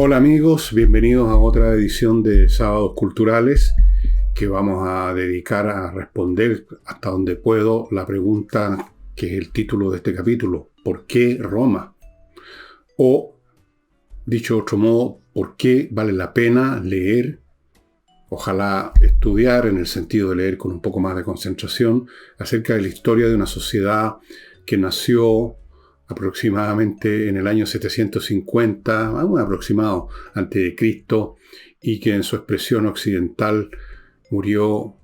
Hola amigos, bienvenidos a otra edición de Sábados Culturales que vamos a dedicar a responder hasta donde puedo la pregunta que es el título de este capítulo: ¿por qué Roma? O, dicho de otro modo, ¿por qué vale la pena leer, ojalá estudiar en el sentido de leer con un poco más de concentración, acerca de la historia de una sociedad que nació aproximadamente en el año 750, un aproximado, antes de Cristo, y que en su expresión occidental murió,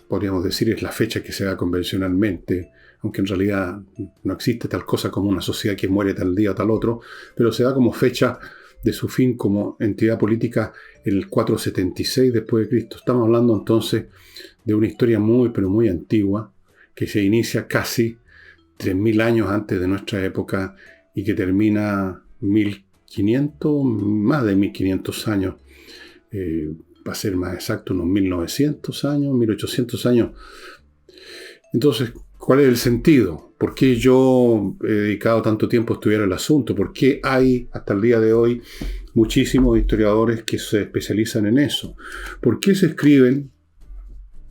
podríamos decir, es la fecha que se da convencionalmente, aunque en realidad no existe tal cosa como una sociedad que muere tal día o tal otro, pero se da como fecha de su fin como entidad política el 476 después de Cristo. Estamos hablando entonces de una historia muy, pero muy antigua, que se inicia casi 3.000 años antes de nuestra época y que termina 1.500, más de 1.500 años, va a ser más exacto, unos 1.900 años, 1.800 años. Entonces, ¿cuál es el sentido? ¿Por qué yo he dedicado tanto tiempo a estudiar el asunto? ¿Por qué hay, hasta el día de hoy, muchísimos historiadores que se especializan en eso? ¿Por qué se escriben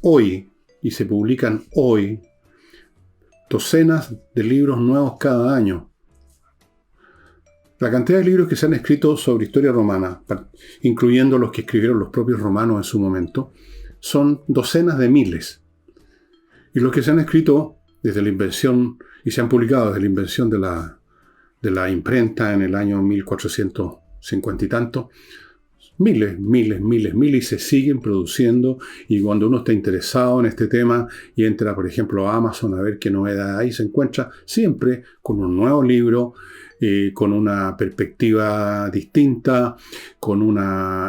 hoy y se publican hoy docenas de libros nuevos cada año? La cantidad de libros que se han escrito sobre historia romana, incluyendo los que escribieron los propios romanos en su momento, son docenas de miles. Y los que se han escrito desde la invención, y se han publicado desde la invención de la imprenta en el año 1450 y tanto, miles, y se siguen produciendo. Y cuando uno está interesado en este tema y entra, por ejemplo, a Amazon a ver qué novedad hay, se encuentra siempre con un nuevo libro, con una perspectiva distinta, con un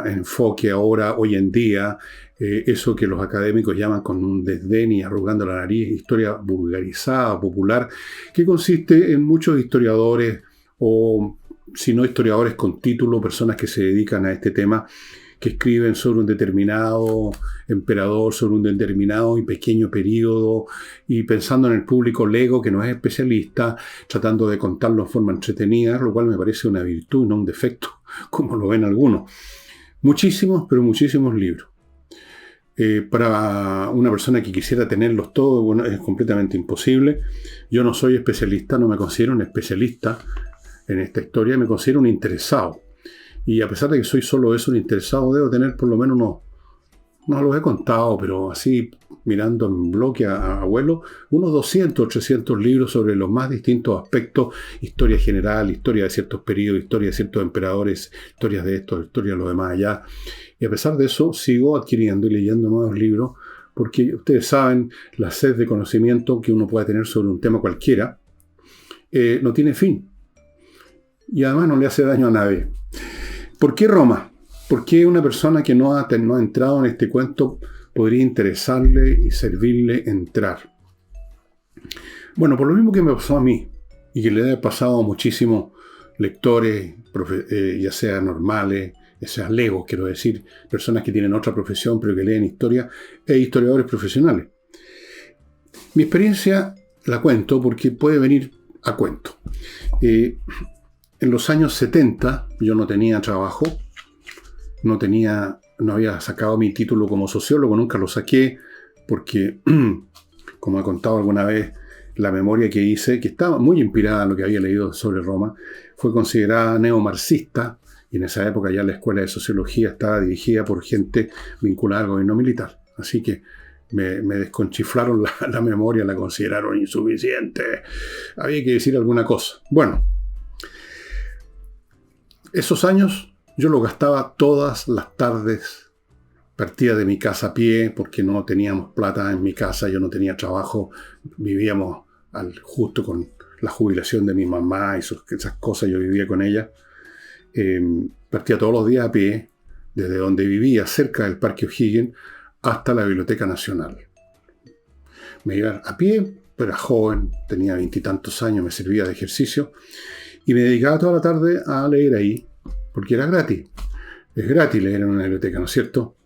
enfoque ahora, hoy en día, eso que los académicos llaman con un desdén y arrugando la nariz, historia vulgarizada, popular, que consiste en muchos historiadores o, si no historiadores con título, personas que se dedican a este tema, que escriben sobre un determinado emperador, sobre un determinado y pequeño periodo, y pensando en el público lego que no es especialista, tratando de contarlo en forma entretenida, lo cual me parece una virtud, no un defecto, como lo ven algunos. Muchísimos, pero muchísimos libros. Para una persona que quisiera tenerlos todos, bueno, es completamente imposible. Yo no soy especialista, no me considero un especialista en esta historia, me considero un interesado. Y a pesar de que soy solo eso, un interesado, debo tener por lo menos no los he contado, pero así mirando en bloque a vuelo, unos 200 o 300 libros sobre los más distintos aspectos: historia general, historia de ciertos periodos, historia de ciertos emperadores, historias de esto, historia de lo demás allá. Y a pesar de eso, sigo adquiriendo y leyendo nuevos libros, porque ustedes saben, la sed de conocimiento que uno puede tener sobre un tema cualquiera no tiene fin. Y además no le hace daño a nadie. ¿Por qué Roma? ¿Por qué una persona que no ha entrado en este cuento podría interesarle y servirle entrar? Bueno, por lo mismo que me pasó a mí, y que le ha pasado a muchísimos lectores, ya sea normales, ya sea legos, quiero decir, personas que tienen otra profesión pero que leen historia, e historiadores profesionales. Mi experiencia la cuento porque puede venir a cuento. En los años 70 yo no tenía trabajo, no había sacado mi título como sociólogo, nunca lo saqué porque, como he contado alguna vez, la memoria que hice, que estaba muy inspirada en lo que había leído sobre Roma, fue considerada neomarxista, y en esa época ya la escuela de sociología estaba dirigida por gente vinculada al gobierno militar. Así que me desconchiflaron la memoria, la consideraron insuficiente. Había que decir alguna cosa. Bueno, esos años yo lo gastaba todas las tardes. Partía de mi casa a pie porque no teníamos plata en mi casa, yo no tenía trabajo, vivíamos justo con la jubilación de mi mamá y esas cosas, yo vivía con ella. Partía todos los días a pie, desde donde vivía, cerca del Parque O'Higgins, hasta la Biblioteca Nacional. Me iba a pie, pero era joven, tenía 20 y tantos años, me servía de ejercicio, y me dedicaba toda la tarde a leer ahí, porque era gratis. Es gratis leer en una biblioteca, ¿no es cierto?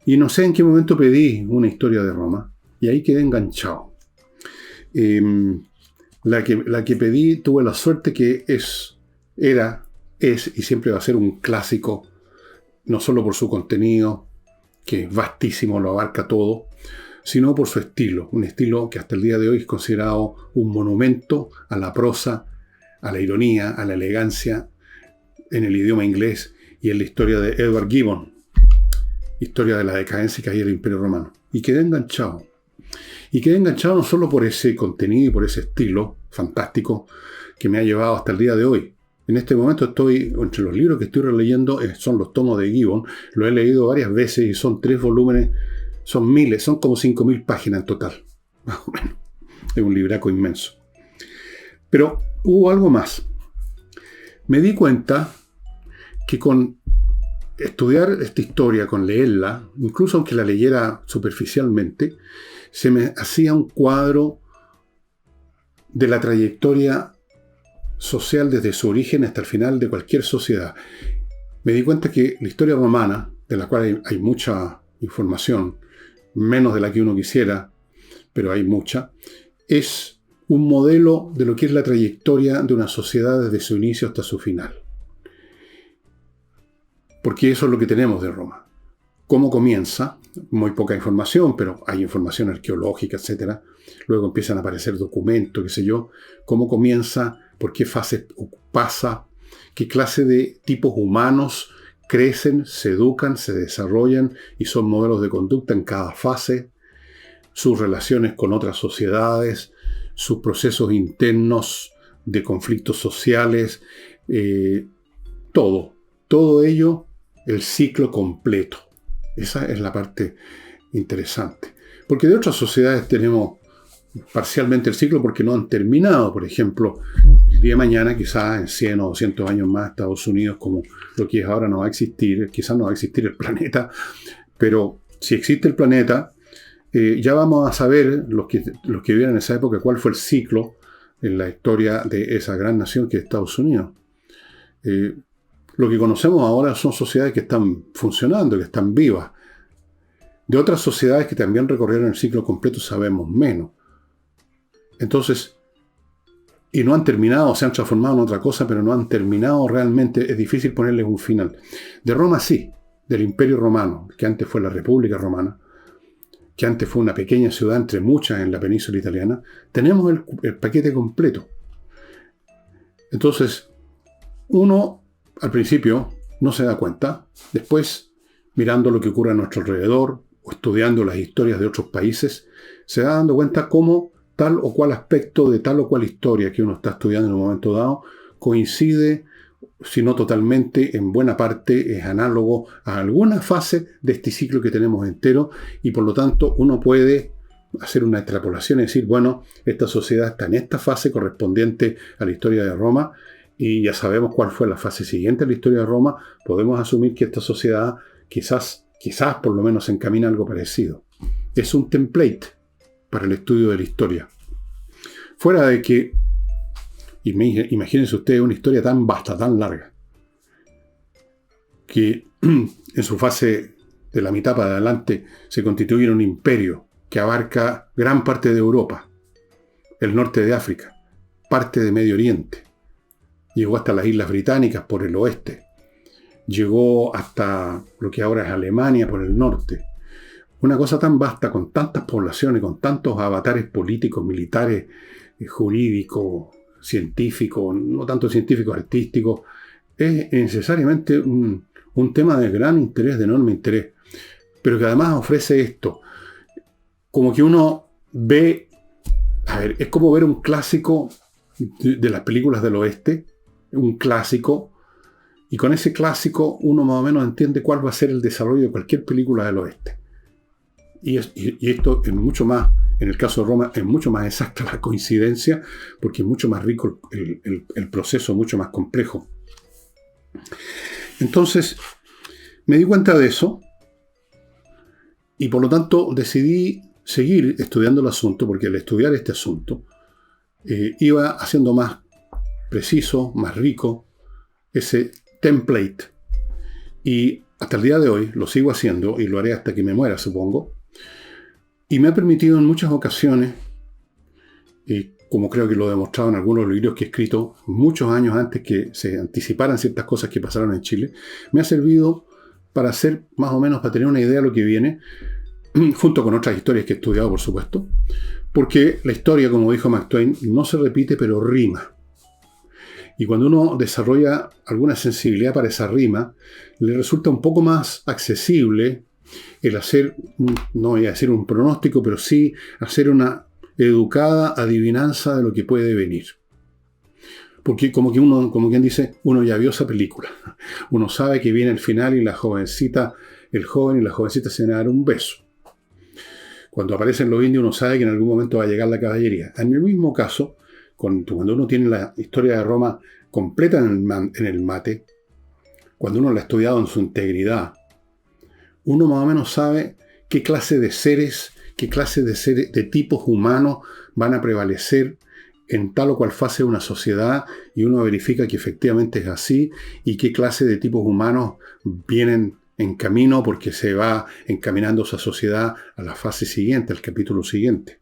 Y no sé en qué momento pedí una historia de Roma, y ahí quedé enganchado. La que pedí, tuve la suerte que era es y siempre va a ser un clásico, no solo por su contenido, que es vastísimo, lo abarca todo, sino por su estilo, un estilo que hasta el día de hoy es considerado un monumento a la prosa, a la ironía, a la elegancia en el idioma inglés y en la historia de Edward Gibbon, historia de la decadencia que hay del Imperio Romano. Y quedé enganchado. Y quedé enganchado no solo por ese contenido y por ese estilo fantástico que me ha llevado hasta el día de hoy. En este momento entre los libros que estoy releyendo son los tomos de Gibbon. Lo he leído varias veces y son 3 volúmenes, son miles, son como 5.000 páginas en total. Más o menos. Es un libraco inmenso. Pero hubo algo más. Me di cuenta que con estudiar esta historia, con leerla, incluso aunque la leyera superficialmente, se me hacía un cuadro de la trayectoria social desde su origen hasta el final de cualquier sociedad. Me di cuenta que la historia romana, de la cual hay mucha información, menos de la que uno quisiera, pero hay mucha, es un modelo de lo que es la trayectoria de una sociedad desde su inicio hasta su final. Porque eso es lo que tenemos de Roma. ¿Cómo comienza? Muy poca información, pero hay información arqueológica, etc. Luego empiezan a aparecer documentos, qué sé yo. ¿Cómo comienza? ¿Por qué fase pasa? ¿Qué clase de tipos humanos crecen, se educan, se desarrollan y son modelos de conducta en cada fase? Sus relaciones con otras sociedades, sus procesos internos de conflictos sociales, todo ello, el ciclo completo. Esa es la parte interesante. Porque de otras sociedades tenemos parcialmente el ciclo porque no han terminado. Por ejemplo, el día de mañana, quizás en 100 o 200 años más, Estados Unidos, como lo que es ahora, no va a existir. Quizás no va a existir el planeta, pero si existe el planeta, ya vamos a saber, los que vivieron en esa época, cuál fue el ciclo en la historia de esa gran nación que es Estados Unidos. Lo que conocemos ahora son sociedades que están funcionando, que están vivas. De otras sociedades que también recorrieron el ciclo completo sabemos menos. Entonces, y no han terminado, se han transformado en otra cosa, pero no han terminado realmente, es difícil ponerles un final. De Roma sí, del Imperio Romano, que antes fue la República Romana, que antes fue una pequeña ciudad entre muchas en la península italiana, tenemos el paquete completo. Entonces, uno al principio no se da cuenta, después mirando lo que ocurre a nuestro alrededor o estudiando las historias de otros países, se va dando cuenta cómo tal o cual aspecto de tal o cual historia que uno está estudiando en un momento dado coincide, si no totalmente, en buena parte es análogo a alguna fase de este ciclo que tenemos entero y por lo tanto uno puede hacer una extrapolación y decir, bueno, esta sociedad está en esta fase correspondiente a la historia de Roma y ya sabemos cuál fue la fase siguiente a la historia de Roma, podemos asumir que esta sociedad quizás por lo menos se encamina a algo parecido. Es un template para el estudio de la historia. Fuera de que, imagínense ustedes una historia tan vasta, tan larga, que en su fase de la mitad para adelante se constituye en un imperio que abarca gran parte de Europa, el norte de África, parte de Medio Oriente. Llegó hasta las Islas Británicas por el oeste. Llegó hasta lo que ahora es Alemania por el norte. Una cosa tan vasta, con tantas poblaciones, con tantos avatares políticos, militares, jurídicos, científicos, no tanto científicos, artísticos, es necesariamente un tema de gran interés, de enorme interés. Pero que además ofrece esto. Como que uno ve, es como ver un clásico de las películas del oeste, un clásico, y con ese clásico uno más o menos entiende cuál va a ser el desarrollo de cualquier película del oeste. Y esto es mucho más, en el caso de Roma, es mucho más exacta la coincidencia, porque es mucho más rico el proceso, mucho más complejo. Entonces, me di cuenta de eso, y por lo tanto decidí seguir estudiando el asunto, porque al estudiar este asunto, iba haciendo más preciso, más rico, ese template. Y hasta el día de hoy lo sigo haciendo y lo haré hasta que me muera, supongo. Y me ha permitido en muchas ocasiones como creo que lo he demostrado en algunos libros que he escrito muchos años antes que se anticiparan ciertas cosas que pasaron en Chile, me ha servido para hacer más o menos, para tener una idea de lo que viene, junto con otras historias que he estudiado, por supuesto, porque la historia, como dijo Mark Twain, no se repite, pero rima. Y cuando uno desarrolla alguna sensibilidad para esa rima, le resulta un poco más accesible el hacer, no voy a decir un pronóstico, pero sí hacer una educada adivinanza de lo que puede venir. Porque como quien dice, uno ya vio esa película. Uno sabe que viene el final y el joven y la jovencita se van a dar un beso. Cuando aparecen los indios, uno sabe que en algún momento va a llegar la caballería. En el mismo caso, cuando uno tiene la historia de Roma completa en el mate, cuando uno la ha estudiado en su integridad, uno más o menos sabe qué clase de seres, de tipos humanos van a prevalecer en tal o cual fase de una sociedad, y uno verifica que efectivamente es así, y qué clase de tipos humanos vienen en camino porque se va encaminando esa sociedad a la fase siguiente, al capítulo siguiente.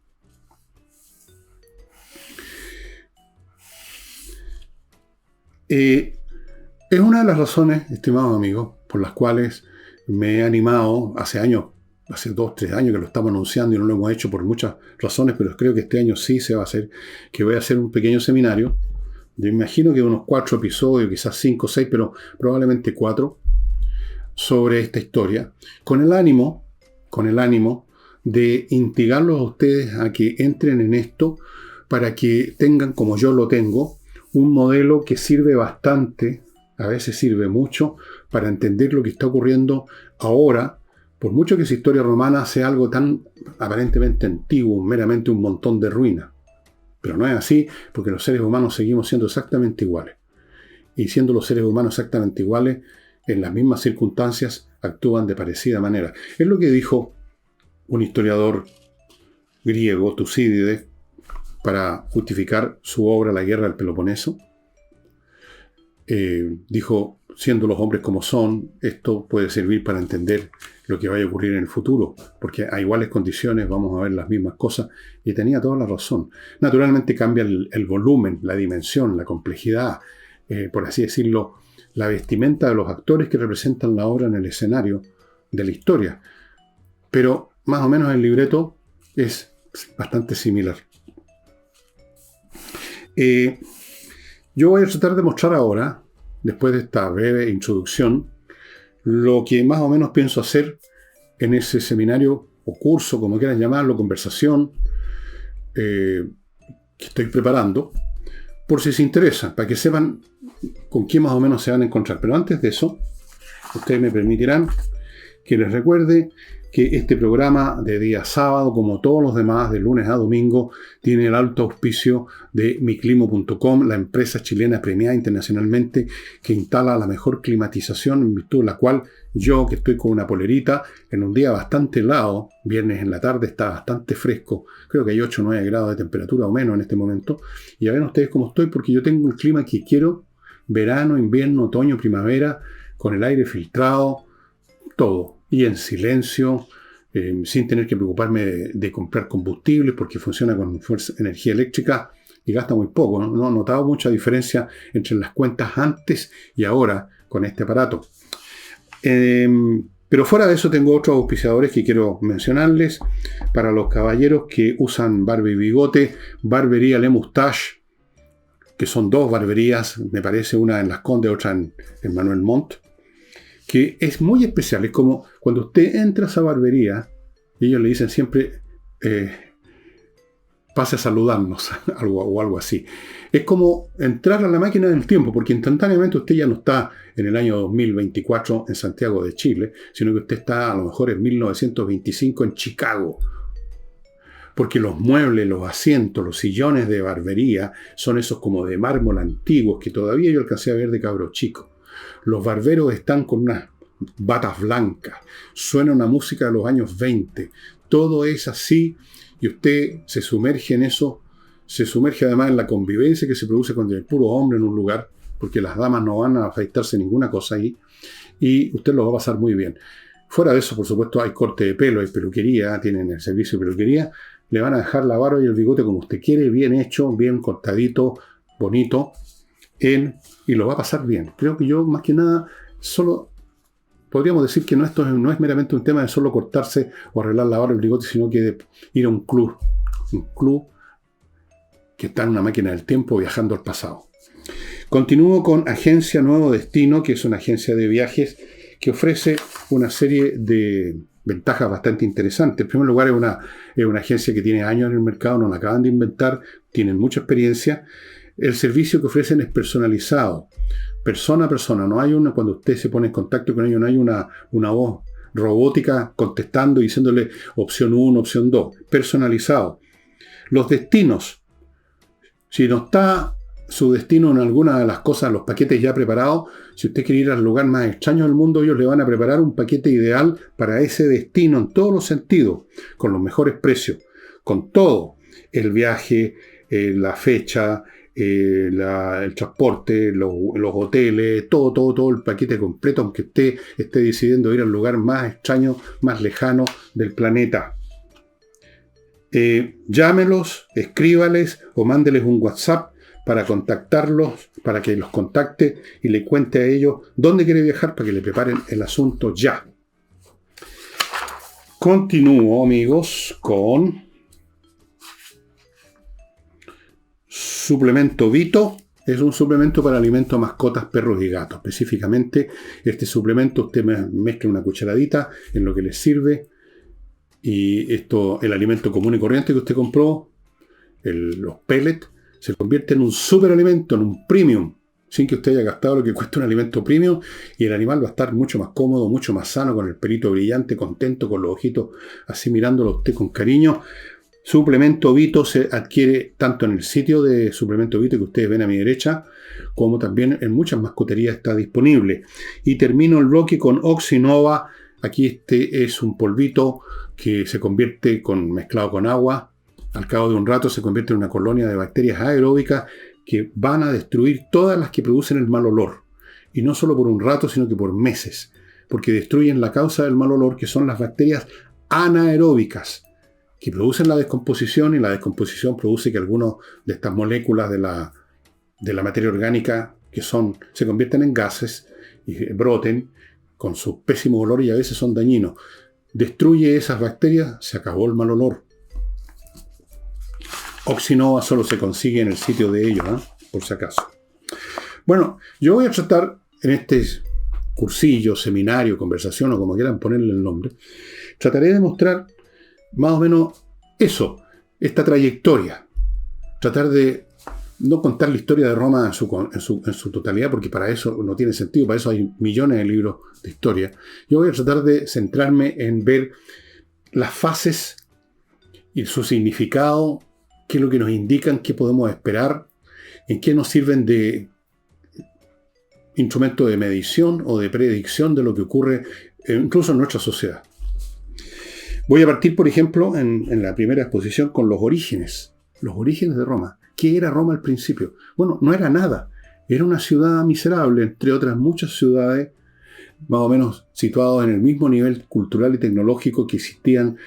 Es una de las razones, estimados amigos, por las cuales me he animado hace 2, 3 años que lo estamos anunciando y no lo hemos hecho por muchas razones, pero creo que este año sí se va a hacer, que voy a hacer un pequeño seminario, me imagino que unos 4 episodios, quizás 5 o 6, pero probablemente 4, sobre esta historia, con el ánimo de instigarlos a ustedes a que entren en esto para que tengan, como yo lo tengo, un modelo que sirve bastante, a veces sirve mucho, para entender lo que está ocurriendo ahora, por mucho que esa historia romana sea algo tan aparentemente antiguo, meramente un montón de ruinas. Pero no es así, porque los seres humanos seguimos siendo exactamente iguales. Y siendo los seres humanos exactamente iguales, en las mismas circunstancias actúan de parecida manera. Es lo que dijo un historiador griego, Tucídides, para justificar su obra La guerra del Peloponeso. Dijo, siendo los hombres como son, esto puede servir para entender lo que vaya a ocurrir en el futuro, porque a iguales condiciones vamos a ver las mismas cosas, y tenía toda la razón. Naturalmente cambia el volumen, la dimensión, la complejidad, por así decirlo, la vestimenta de los actores que representan la obra en el escenario de la historia. Pero más o menos el libreto es bastante similar. Yo voy a tratar de mostrar ahora, después de esta breve introducción, lo que más o menos pienso hacer en ese seminario o curso, como quieran llamarlo, conversación, que estoy preparando, por si se interesa, para que sepan con quién más o menos se van a encontrar. Pero antes de eso, ustedes me permitirán que les recuerde que este programa de día sábado, como todos los demás, de lunes a domingo, tiene el alto auspicio de miclimo.com, la empresa chilena premiada internacionalmente que instala la mejor climatización, en virtud de la cual yo, que estoy con una polerita, en un día bastante helado, viernes en la tarde está bastante fresco, creo que hay 8 o 9 grados de temperatura o menos en este momento, y ya ven ustedes cómo estoy, porque yo tengo el clima que quiero, verano, invierno, otoño, primavera, con el aire filtrado, todo. Y en silencio, sin tener que preocuparme de comprar combustibles, porque funciona con energía eléctrica y gasta muy poco. No he notado mucha diferencia entre las cuentas antes y ahora con este aparato. Pero fuera de eso tengo otros auspiciadores que quiero mencionarles. Para los caballeros que usan barba y bigote, Barbería Le Moustache, que son 2 barberías, me parece, una en Las Condes, otra en Manuel Montt, que es muy especial. Es como cuando usted entra a esa barbería y ellos le dicen siempre pase a saludarnos o algo así. Es como entrar a la máquina del tiempo, porque instantáneamente usted ya no está en el año 2024 en Santiago de Chile, sino que usted está a lo mejor en 1925 en Chicago. Porque los muebles, los asientos, los sillones de barbería son esos como de mármol antiguos que todavía yo alcancé a ver de cabro chico. Los barberos están con unas batas blancas, suena una música de los años 20, todo es así, y usted se sumerge en eso, se sumerge además en la convivencia que se produce con el puro hombre en un lugar, porque las damas no van a afeitarse ninguna cosa ahí, y usted lo va a pasar muy bien. Fuera de eso, por supuesto, hay corte de pelo, hay peluquería, tienen el servicio de peluquería. le van a dejar la barba y el bigote como usted quiere, bien hecho, bien cortadito, bonito, y lo va a pasar bien. Creo que yo, más que nada, solo podríamos decir que esto no es meramente un tema de solo cortarse o arreglar la barba y el bigote, sino que de ir a un club que está en una máquina del tiempo viajando al pasado. Continúo con Agencia Nuevo Destino, que es una agencia de viajes que ofrece una serie de ventajas bastante interesantes. En primer lugar, es una agencia que tiene años en el mercado, no la acaban de inventar, tienen mucha experiencia. El servicio que ofrecen es personalizado, persona a persona. No hay cuando usted se pone en contacto con ellos, no hay una voz robótica contestando y diciéndole opción 1, opción 2. Personalizado. Los destinos. Si no está su destino en alguna de las cosas, los paquetes ya preparados, si usted quiere ir al lugar más extraño del mundo, ellos le van a preparar un paquete ideal para ese destino en todos los sentidos, con los mejores precios, con todo, el viaje, la fecha, el transporte, los hoteles, todo el paquete completo, aunque usted esté decidiendo ir al lugar más extraño, más lejano del planeta. Llámelos, escríbales o mándeles un WhatsApp para contactarlos, para que los contacte y le cuente a ellos dónde quiere viajar para que le preparen el asunto ya. Continúo, amigos, con Suplemento Vito. Es un suplemento para alimentos a mascotas, perros y gatos. Específicamente, este suplemento usted mezcla una cucharadita en lo que le sirve. Y el alimento común y corriente que usted compró, los pellets, se convierte en un superalimento, en un premium, sin que usted haya gastado lo que cuesta un alimento premium, y el animal va a estar mucho más cómodo, mucho más sano, con el pelito brillante, contento, con los ojitos así mirándolo a usted con cariño. Suplemento Vito se adquiere tanto en el sitio de Suplemento Vito que ustedes ven a mi derecha, como también en muchas mascoterías está disponible. Y termino el bloque con Oxinova. Aquí este es un polvito que se convierte mezclado con agua. Al cabo de un rato se convierte en una colonia de bacterias aeróbicas que van a destruir todas las que producen el mal olor. Y no solo por un rato, sino que por meses. Porque destruyen la causa del mal olor, que son las bacterias anaeróbicas, que producen la descomposición, y la descomposición produce que algunas de estas moléculas de la materia orgánica se convierten en gases y broten con su pésimo olor y a veces son dañinos. Destruye esas bacterias, se acabó el mal olor. Oxinova solo se consigue en el sitio de ellos, por si acaso. Bueno, yo voy a tratar en este cursillo, seminario, conversación o como quieran ponerle el nombre, trataré de mostrar más o menos esta trayectoria. Tratar de no contar la historia de Roma en su totalidad, porque para eso no tiene sentido, para eso hay millones de libros de historia. Yo voy a tratar de centrarme en ver las fases y su significado, qué es lo que nos indican, qué podemos esperar, en qué nos sirven de instrumento de medición o de predicción de lo que ocurre incluso en nuestra sociedad. Voy a partir, por ejemplo, en la primera exposición con los orígenes de Roma. ¿Qué era Roma al principio? Bueno, no era nada. Era una ciudad miserable, entre otras muchas ciudades, más o menos situadas en el mismo nivel cultural y tecnológico que existían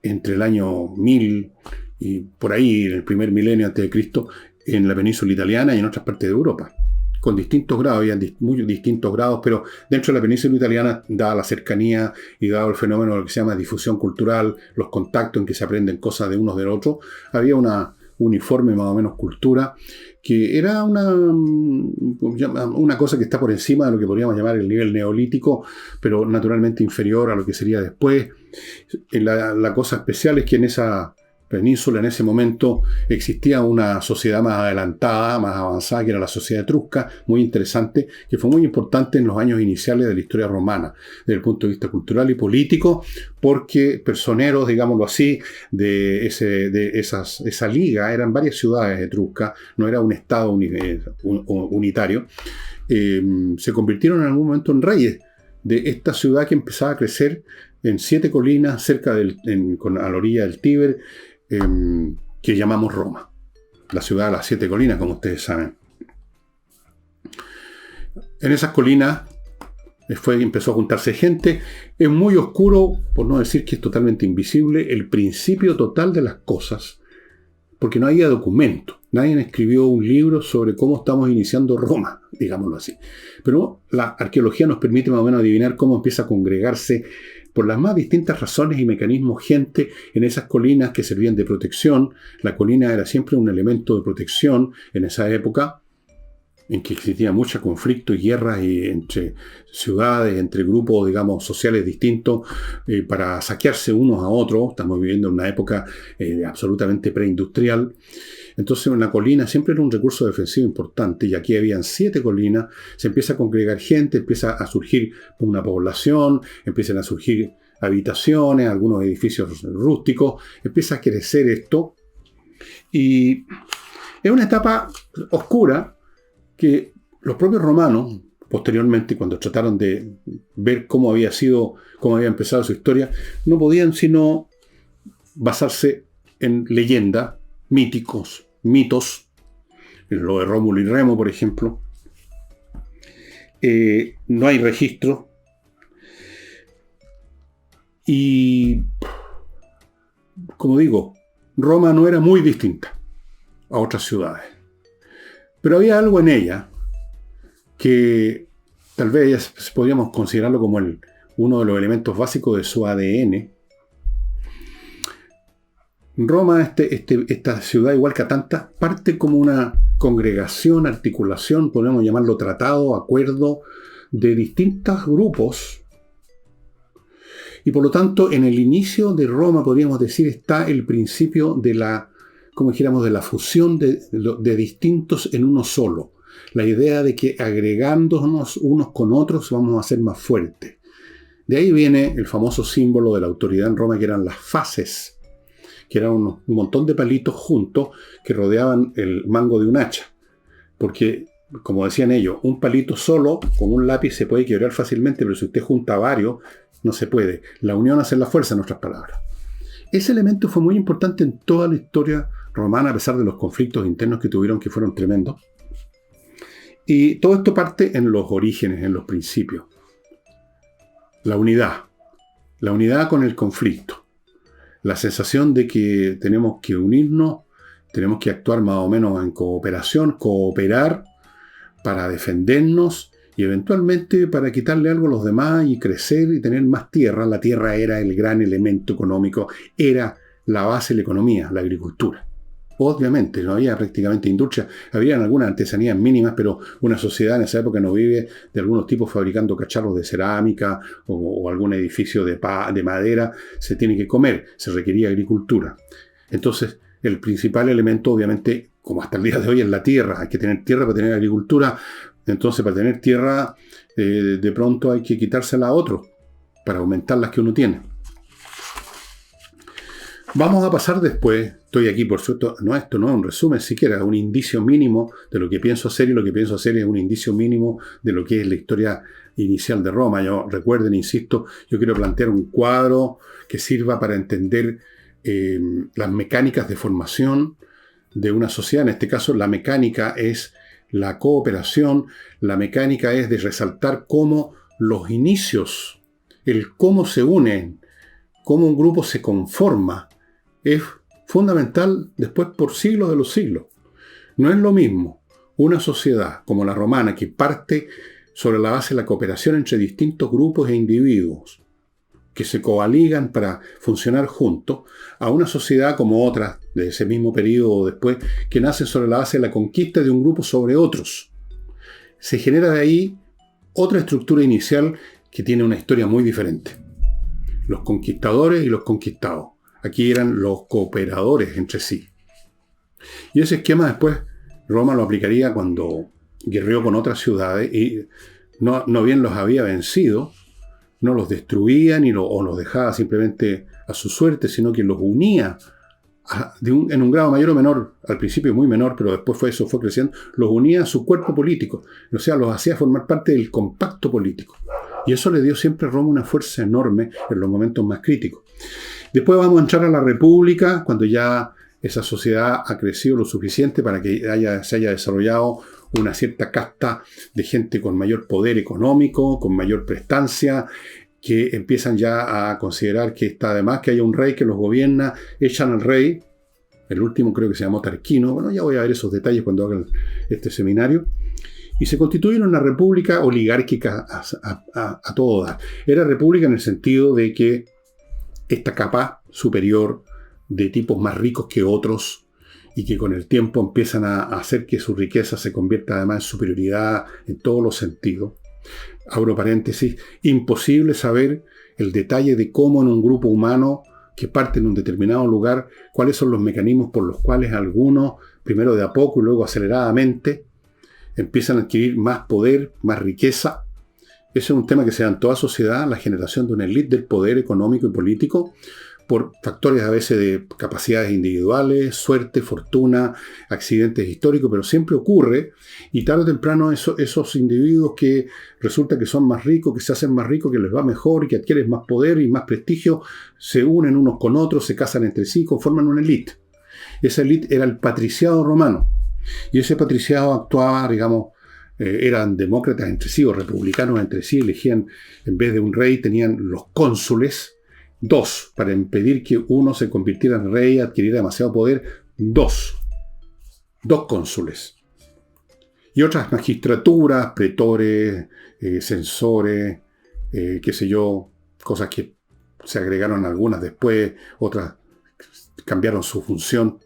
entre el año 1000 y por ahí, en el primer milenio antes de Cristo, en la península italiana y en otras partes de Europa. Con distintos grados, había muy distintos grados, pero dentro de la península italiana, dada la cercanía y dado el fenómeno de lo que se llama difusión cultural, los contactos en que se aprenden cosas de unos del otro, había una uniforme más o menos cultura, que era una cosa que está por encima de lo que podríamos llamar el nivel neolítico, pero naturalmente inferior a lo que sería después. La cosa especial es que en esa península, en ese momento, existía una sociedad más adelantada, más avanzada, que era la sociedad etrusca, muy interesante, que fue muy importante en los años iniciales de la historia romana, desde el punto de vista cultural y político, porque personeros, digámoslo así, de esa liga, eran varias ciudades etruscas, no era un estado unitario, se convirtieron en algún momento en reyes de esta ciudad que empezaba a crecer en 7 colinas cerca a la orilla del Tíber, que llamamos Roma, la ciudad de las 7 colinas, como ustedes saben. En esas colinas Empezó a juntarse gente. Es muy oscuro, por no decir que es totalmente invisible, el principio total de las cosas, porque no había documento. Nadie escribió un libro sobre cómo estamos iniciando Roma, digámoslo así. Pero la arqueología nos permite más o menos adivinar cómo empieza a congregarse por las más distintas razones y mecanismos gente en esas colinas que servían de protección. La colina era siempre un elemento de protección en esa época, en que existía mucho conflicto y guerras entre ciudades, entre grupos, digamos, sociales distintos, para saquearse unos a otros. Estamos viviendo en una época absolutamente preindustrial. Entonces una colina siempre era un recurso defensivo importante, y aquí habían 7 colinas. Se empieza a congregar gente, empieza a surgir una población, empiezan a surgir habitaciones, algunos edificios rústicos, empieza a crecer esto, y es una etapa oscura que los propios romanos, posteriormente, cuando trataron de ver cómo había empezado su historia, no podían sino basarse en leyendas, mitos, lo de Rómulo y Remo, por ejemplo. No hay registro. Y, como digo, Roma no era muy distinta a otras ciudades. Pero había algo en ella que tal vez podríamos considerarlo como uno de los elementos básicos de su ADN. Roma, esta ciudad, igual que Atanta, parte como una congregación, articulación, podemos llamarlo tratado, acuerdo, de distintos grupos. Y por lo tanto, en el inicio de Roma, podríamos decir, está el principio de la fusión de distintos en uno solo. La idea de que agregándonos unos con otros vamos a ser más fuertes. De ahí viene el famoso símbolo de la autoridad en Roma, que eran las fases, que eran un montón de palitos juntos que rodeaban el mango de un hacha. Porque, como decían ellos, un palito solo con un lápiz se puede quebrar fácilmente, pero si usted junta varios, no se puede. La unión hace la fuerza, en otras palabras. Ese elemento fue muy importante en toda la historia romana, a pesar de los conflictos internos que tuvieron, que fueron tremendos. Y todo esto parte en los orígenes, en los principios. La unidad con el conflicto. La sensación de que tenemos que unirnos, tenemos que actuar más o menos en cooperación, cooperar para defendernos y eventualmente para quitarle algo a los demás y crecer y tener más tierra. La tierra era el gran elemento económico, era la base de la economía, la agricultura. Obviamente, no había prácticamente industria, habían algunas artesanías mínimas, pero una sociedad en esa época no vive de algunos tipos fabricando cacharros de cerámica o algún edificio de madera. Se tiene que comer, se requería agricultura. Entonces, el principal elemento, obviamente, como hasta el día de hoy, es la tierra. Hay que tener tierra para tener agricultura. Entonces, para tener tierra, de pronto hay que quitársela a otro para aumentar las que uno tiene. Vamos a pasar después, estoy aquí por cierto, esto no es un resumen siquiera, es un indicio mínimo de lo que pienso hacer, y lo que pienso hacer es un indicio mínimo de lo que es la historia inicial de Roma. Recuerden, insisto, yo quiero plantear un cuadro que sirva para entender las mecánicas de formación de una sociedad. En este caso, la mecánica es la cooperación, la mecánica es de resaltar cómo los inicios, el cómo se unen, cómo un grupo se conforma, es fundamental después por siglos de los siglos. No es lo mismo una sociedad como la romana, que parte sobre la base de la cooperación entre distintos grupos e individuos que se coaligan para funcionar juntos, a una sociedad como otras de ese mismo periodo o después, que nacen sobre la base de la conquista de un grupo sobre otros. Se genera de ahí otra estructura inicial que tiene una historia muy diferente. Los conquistadores y los conquistados. Aquí eran los cooperadores entre sí. Y ese esquema después Roma lo aplicaría cuando guerreó con otras ciudades y no bien los había vencido, no los destruía o los dejaba simplemente a su suerte, sino que los unía en un grado mayor o menor, al principio muy menor, pero después eso fue creciendo, los unía a su cuerpo político, o sea, los hacía formar parte del compacto político. Y eso le dio siempre a Roma una fuerza enorme en los momentos más críticos. Después vamos a entrar a la República, cuando ya esa sociedad ha crecido lo suficiente para que se haya desarrollado una cierta casta de gente con mayor poder económico, con mayor prestancia, que empiezan ya a considerar que está de más que haya un rey que los gobierna, echan al rey, el último creo que se llamó Tarquino, bueno, ya voy a ver esos detalles cuando haga este seminario, y se constituye una república oligárquica a todo dar. Era república en el sentido de que esta capa superior de tipos más ricos que otros y que con el tiempo empiezan a hacer que su riqueza se convierta además en superioridad en todos los sentidos. Abro paréntesis, imposible saber el detalle de cómo en un grupo humano que parte en un determinado lugar, cuáles son los mecanismos por los cuales algunos, primero de a poco y luego aceleradamente, empiezan a adquirir más poder, más riqueza. Ese es un tema que se da en toda sociedad, la generación de una élite del poder económico y político, por factores a veces de capacidades individuales, suerte, fortuna, accidentes históricos, pero siempre ocurre, y tarde o temprano esos individuos que resulta que son más ricos, que se hacen más ricos, que les va mejor y que adquieren más poder y más prestigio, se unen unos con otros, se casan entre sí, conforman una élite. Esa élite era el patriciado romano, y ese patriciado actuaba, digamos, eran demócratas entre sí o republicanos entre sí, elegían, en vez de un rey, tenían los cónsules, dos, para impedir que uno se convirtiera en rey, adquiriera demasiado poder, dos cónsules. Y otras magistraturas, pretores, censores, qué sé yo, cosas que se agregaron algunas después, otras cambiaron su función.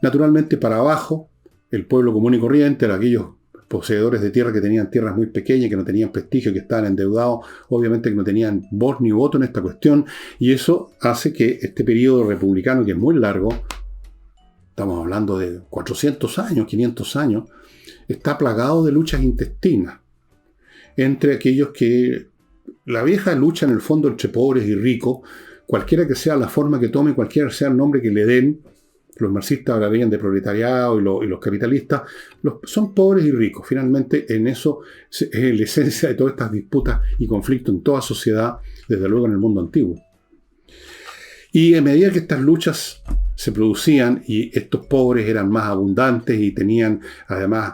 Naturalmente para abajo, el pueblo común y corriente, eran aquellos poseedores de tierra que tenían tierras muy pequeñas, que no tenían prestigio, que estaban endeudados, obviamente que no tenían voz ni voto en esta cuestión, y eso hace que este periodo republicano, que es muy largo, estamos hablando de 400 años, 500 años, está plagado de luchas intestinas entre aquellos que, la vieja lucha en el fondo entre pobres y ricos, cualquiera que sea la forma que tome, cualquiera que sea el nombre que le den. Los marxistas hablarían de proletariado y los capitalistas son pobres y ricos. Finalmente, en eso es la esencia de todas estas disputas y conflictos en toda sociedad, desde luego en el mundo antiguo. Y a medida que estas luchas se producían y estos pobres eran más abundantes y tenían además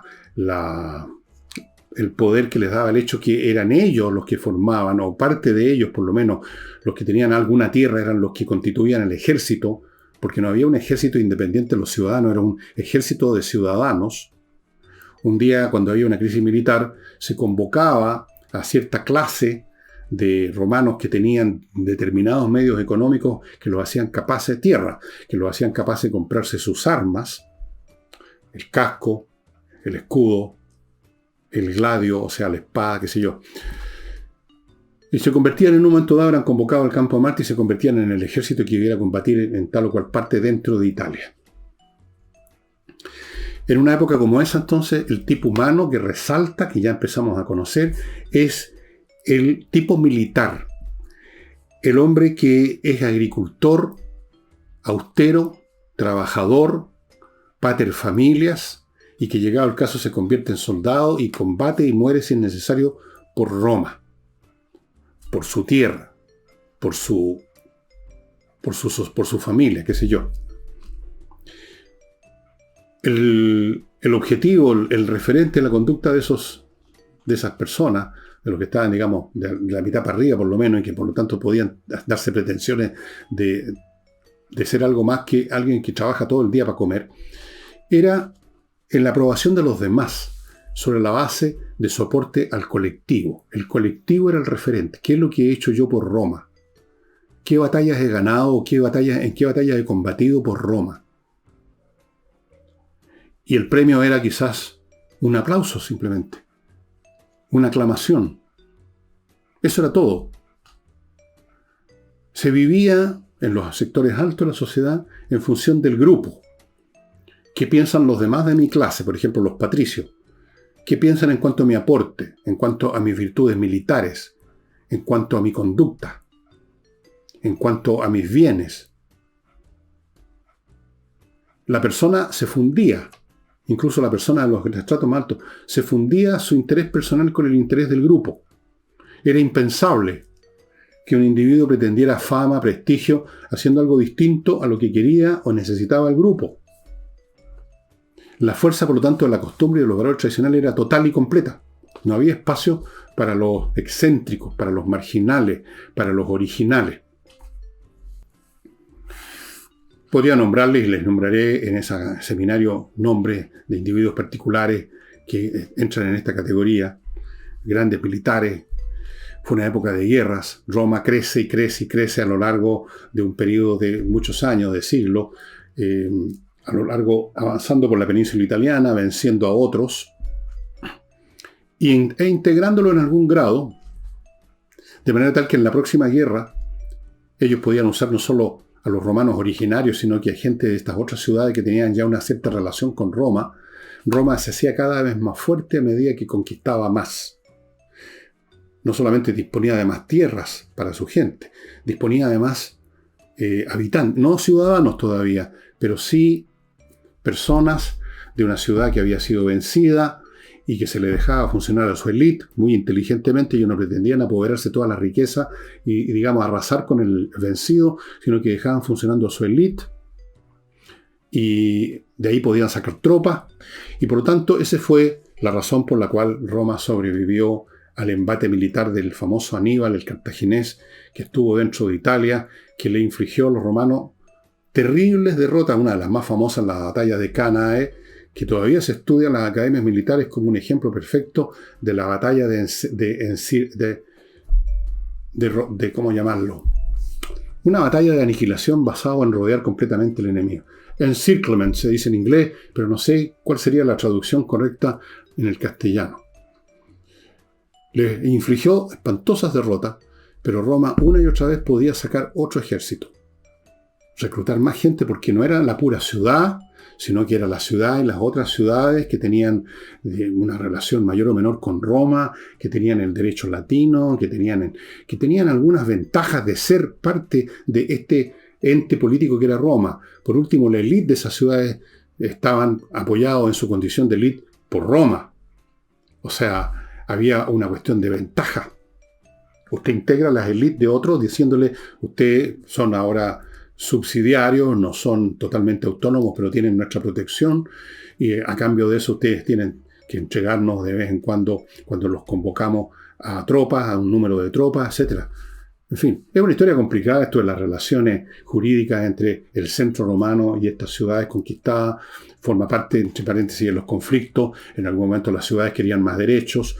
el poder que les daba el hecho que eran ellos los que formaban, o parte de ellos por lo menos, los que tenían alguna tierra eran los que constituían el ejército, porque no había un ejército independiente de los ciudadanos, era un ejército de ciudadanos. Un día, cuando había una crisis militar, se convocaba a cierta clase de romanos que tenían determinados medios económicos que los hacían capaces de tierra, que los hacían capaces de comprarse sus armas, el casco, el escudo, el gladio, o sea, la espada, qué sé yo. Y se convertían en un momento dado, eran convocados al campo de Marte y se convertían en el ejército que iba a combatir en tal o cual parte dentro de Italia. En una época como esa, entonces, el tipo humano que resalta, que ya empezamos a conocer, es el tipo militar. El hombre que es agricultor, austero, trabajador, pater familias, y que llegado el caso se convierte en soldado y combate y muere si es necesario por Roma, por su tierra, por su familia, qué sé yo. El objetivo, el referente de la conducta de esas personas, de los que estaban, digamos, de la mitad para arriba por lo menos, y que por lo tanto podían darse pretensiones de ser algo más que alguien que trabaja todo el día para comer, era en la aprobación de los demás, sobre la base de soporte al colectivo. El colectivo era el referente. ¿Qué es lo que he hecho yo por Roma? ¿Qué batallas he ganado? ¿En qué batallas he combatido por Roma? Y el premio era quizás un aplauso simplemente, una aclamación. Eso era todo. Se vivía en los sectores altos de la sociedad en función del grupo. ¿Qué piensan los demás de mi clase? Por ejemplo, los patricios. ¿Qué piensan en cuanto a mi aporte, en cuanto a mis virtudes militares, en cuanto a mi conducta, en cuanto a mis bienes? La persona se fundía, incluso la persona de los estratos más altos, se fundía su interés personal con el interés del grupo. Era impensable que un individuo pretendiera fama, prestigio, haciendo algo distinto a lo que quería o necesitaba el grupo. La fuerza, por lo tanto, de la costumbre y de los valores tradicionales era total y completa. No había espacio para los excéntricos, para los marginales, para los originales. Podría nombrarles, y les nombraré en ese seminario, nombres de individuos particulares que entran en esta categoría. Grandes militares. Fue una época de guerras. Roma crece y crece y crece a lo largo de un periodo de muchos años, de siglos, a lo largo, avanzando por la península italiana, venciendo a otros, e integrándolo en algún grado, de manera tal que en la próxima guerra ellos podían usar no solo a los romanos originarios, sino que a gente de estas otras ciudades que tenían ya una cierta relación con Roma. Roma se hacía cada vez más fuerte a medida que conquistaba más. No solamente disponía de más tierras para su gente, disponía de más habitantes, no ciudadanos todavía, pero sí personas de una ciudad que había sido vencida y que se le dejaba funcionar a su élite muy inteligentemente. Ellos no pretendían apoderarse toda la riqueza y, digamos, arrasar con el vencido, sino que dejaban funcionando a su élite y de ahí podían sacar tropas. Y por lo tanto, esa fue la razón por la cual Roma sobrevivió al embate militar del famoso Aníbal, el cartaginés, que estuvo dentro de Italia, que le infligió a los romanos terribles derrotas, una de las más famosas, la batalla de Cannae, que todavía se estudia en las academias militares como un ejemplo perfecto de la batalla ¿cómo llamarlo? Una batalla de aniquilación basada en rodear completamente al enemigo. Encirclement se dice en inglés, pero no sé cuál sería la traducción correcta en el castellano. Les infligió espantosas derrotas, pero Roma una y otra vez podía sacar otro ejército, reclutar más gente, porque no era la pura ciudad, sino que era la ciudad y las otras ciudades que tenían una relación mayor o menor con Roma, que tenían el derecho latino, que tenían algunas ventajas de ser parte de este ente político que era Roma. Por último, la élite de esas ciudades estaban apoyados en su condición de élite por Roma. O sea, había una cuestión de ventaja. Usted integra las élites de otros diciéndole, ustedes son ahora subsidiarios, no son totalmente autónomos, pero tienen nuestra protección, y a cambio de eso ustedes tienen que entregarnos de vez en cuando los convocamos a tropas, a un número de tropas, etc. En fin, es una historia complicada esto de las relaciones jurídicas entre el centro romano y estas ciudades conquistadas. Forma parte, entre paréntesis, de los conflictos. En algún momento las ciudades querían más derechos.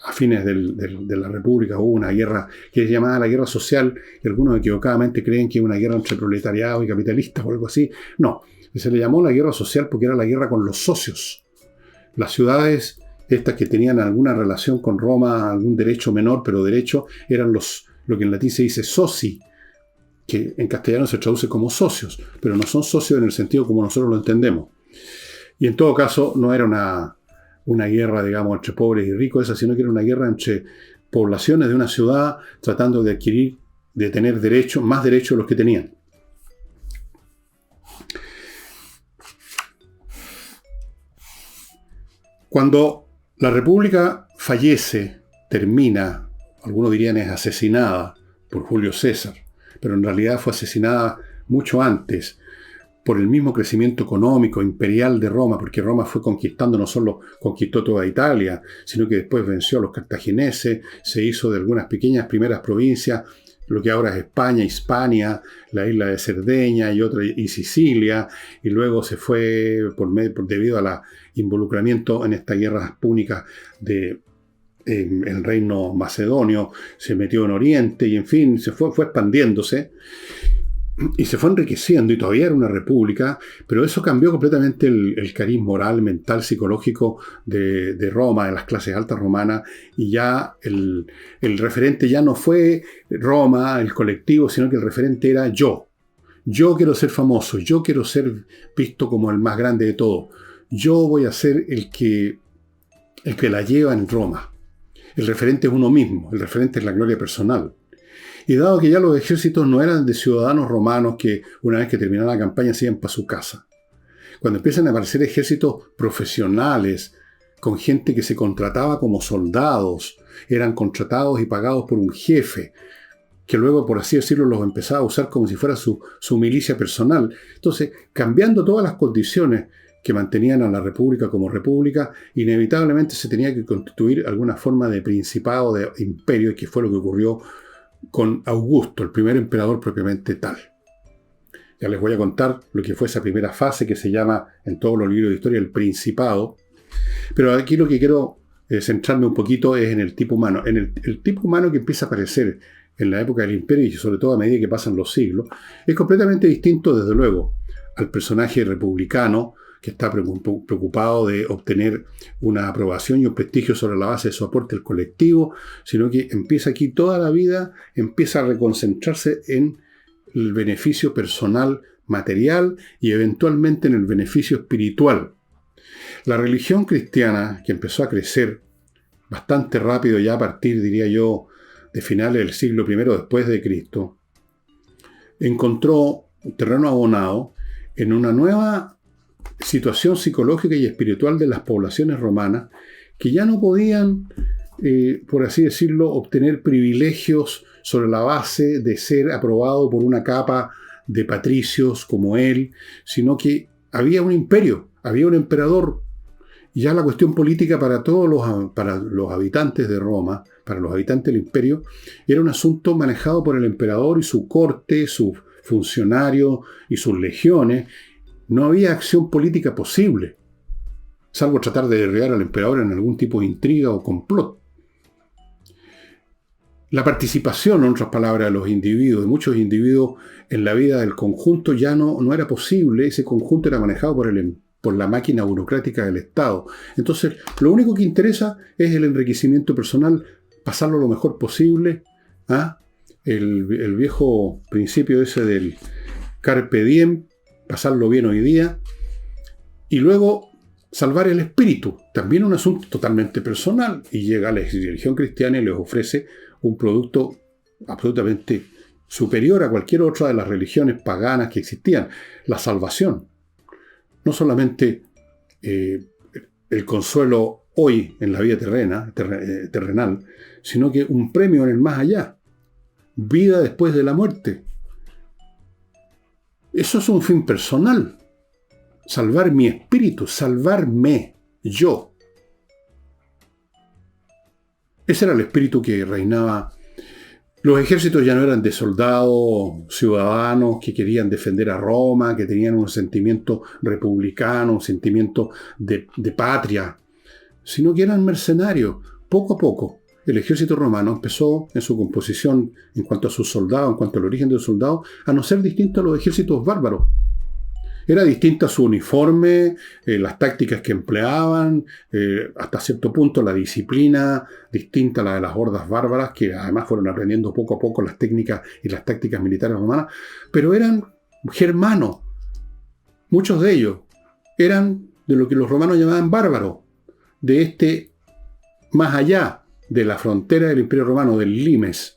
A fines de la República hubo una guerra que es llamada la guerra social, y algunos equivocadamente creen que es una guerra entre proletariado y capitalistas o algo así. No, se le llamó la guerra social porque era la guerra con los socios. Las ciudades, estas que tenían alguna relación con Roma, algún derecho menor, pero derecho, eran lo que en latín se dice soci, que en castellano se traduce como socios, pero no son socios en el sentido como nosotros lo entendemos. Y en todo caso no era una guerra, digamos, entre pobres y ricos, sino que era una guerra entre poblaciones de una ciudad tratando de adquirir, de tener derechos, más derechos de los que tenían. Cuando la República fallece, termina, algunos dirían es asesinada por Julio César, pero en realidad fue asesinada mucho antes, por el mismo crecimiento económico imperial de Roma, porque Roma fue conquistando, no solo conquistó toda Italia, sino que después venció a los cartagineses, se hizo de algunas pequeñas primeras provincias, lo que ahora es España, Hispania, la isla de Cerdeña y Sicilia, y luego se fue debido al involucramiento en estas guerras púnicas el reino macedonio, se metió en Oriente, y en fin, fue expandiéndose. Y se fue enriqueciendo, y todavía era una república, pero eso cambió completamente el cariz moral, mental, psicológico de Roma, de las clases altas romanas, y ya el referente ya no fue Roma, el colectivo, sino que el referente era yo. Yo quiero ser famoso, yo quiero ser visto como el más grande de todos. Yo voy a ser el que la lleva en Roma. El referente es uno mismo, el referente es la gloria personal. Y dado que ya los ejércitos no eran de ciudadanos romanos que una vez que terminaba la campaña se iban para su casa, cuando empiezan a aparecer ejércitos profesionales, con gente que se contrataba como soldados, eran contratados y pagados por un jefe, que luego, por así decirlo, los empezaba a usar como si fuera su milicia personal. Entonces, cambiando todas las condiciones que mantenían a la república como república, inevitablemente se tenía que constituir alguna forma de principado, de imperio, que fue lo que ocurrió con Augusto, el primer emperador propiamente tal. Ya les voy a contar lo que fue esa primera fase que se llama en todos los libros de historia el Principado. Pero aquí lo que quiero centrarme un poquito es en el tipo humano. En el tipo humano que empieza a aparecer en la época del Imperio y sobre todo a medida que pasan los siglos, es completamente distinto, desde luego, al personaje republicano que está preocupado de obtener una aprobación y un prestigio sobre la base de su aporte al colectivo, sino que empieza aquí toda la vida, empieza a reconcentrarse en el beneficio personal, material y eventualmente en el beneficio espiritual. La religión cristiana, que empezó a crecer bastante rápido ya a partir, diría yo, de finales del siglo I después de Cristo, encontró un terreno abonado en una nueva situación psicológica y espiritual de las poblaciones romanas que ya no podían, por así decirlo, obtener privilegios sobre la base de ser aprobado por una capa de patricios como él, sino que había un imperio, había un emperador. Y ya la cuestión política para los habitantes de Roma, para los habitantes del imperio, era un asunto manejado por el emperador y su corte, sus funcionarios y sus legiones. No había acción política posible, salvo tratar de derribar al emperador en algún tipo de intriga o complot. La participación, en otras palabras, de los individuos, de muchos individuos en la vida del conjunto ya no era posible. Ese conjunto era manejado por la máquina burocrática del Estado. Entonces, lo único que interesa es el enriquecimiento personal, pasarlo lo mejor posible. El viejo principio ese del carpe diem, pasarlo bien hoy día, y luego salvar el espíritu, también un asunto totalmente personal. Y llega la religión cristiana y les ofrece un producto absolutamente superior a cualquier otra de las religiones paganas que existían, la salvación. No solamente el consuelo hoy en la vida terrenal, sino que un premio en el más allá, vida después de la muerte. Eso es un fin personal. Salvar mi espíritu, salvarme, yo. Ese era el espíritu que reinaba. Los ejércitos ya no eran de soldados ciudadanos que querían defender a Roma, que tenían un sentimiento republicano, un sentimiento de patria, sino que eran mercenarios. Poco a poco, el ejército romano empezó en su composición, en cuanto a sus soldados, en cuanto al origen de los soldados, a no ser distinto a los ejércitos bárbaros. Era distinta su uniforme, las tácticas que empleaban, hasta cierto punto la disciplina, distinta a la de las hordas bárbaras, que además fueron aprendiendo poco a poco las técnicas y las tácticas militares romanas, pero eran germanos. Muchos de ellos eran de lo que los romanos llamaban bárbaros, de este más allá de la frontera del Imperio Romano, del limes.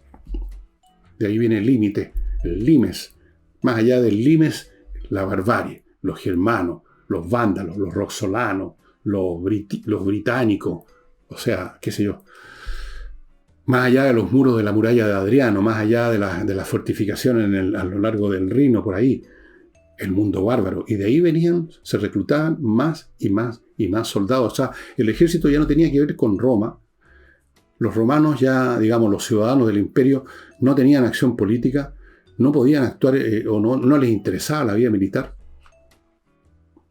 De ahí viene el límite, el limes. Más allá del limes, la barbarie, los germanos, los vándalos, los roxolanos, los británicos, o sea, qué sé yo, más allá de los muros de la muralla de Adriano, más allá de las fortificaciones a lo largo del Rino, por ahí, el mundo bárbaro. Y de ahí se reclutaban más y más y más soldados. O sea, el ejército ya no tenía que ver con Roma. Los romanos ya, digamos, los ciudadanos del imperio no tenían acción política, no podían actuar o no les interesaba la vida militar.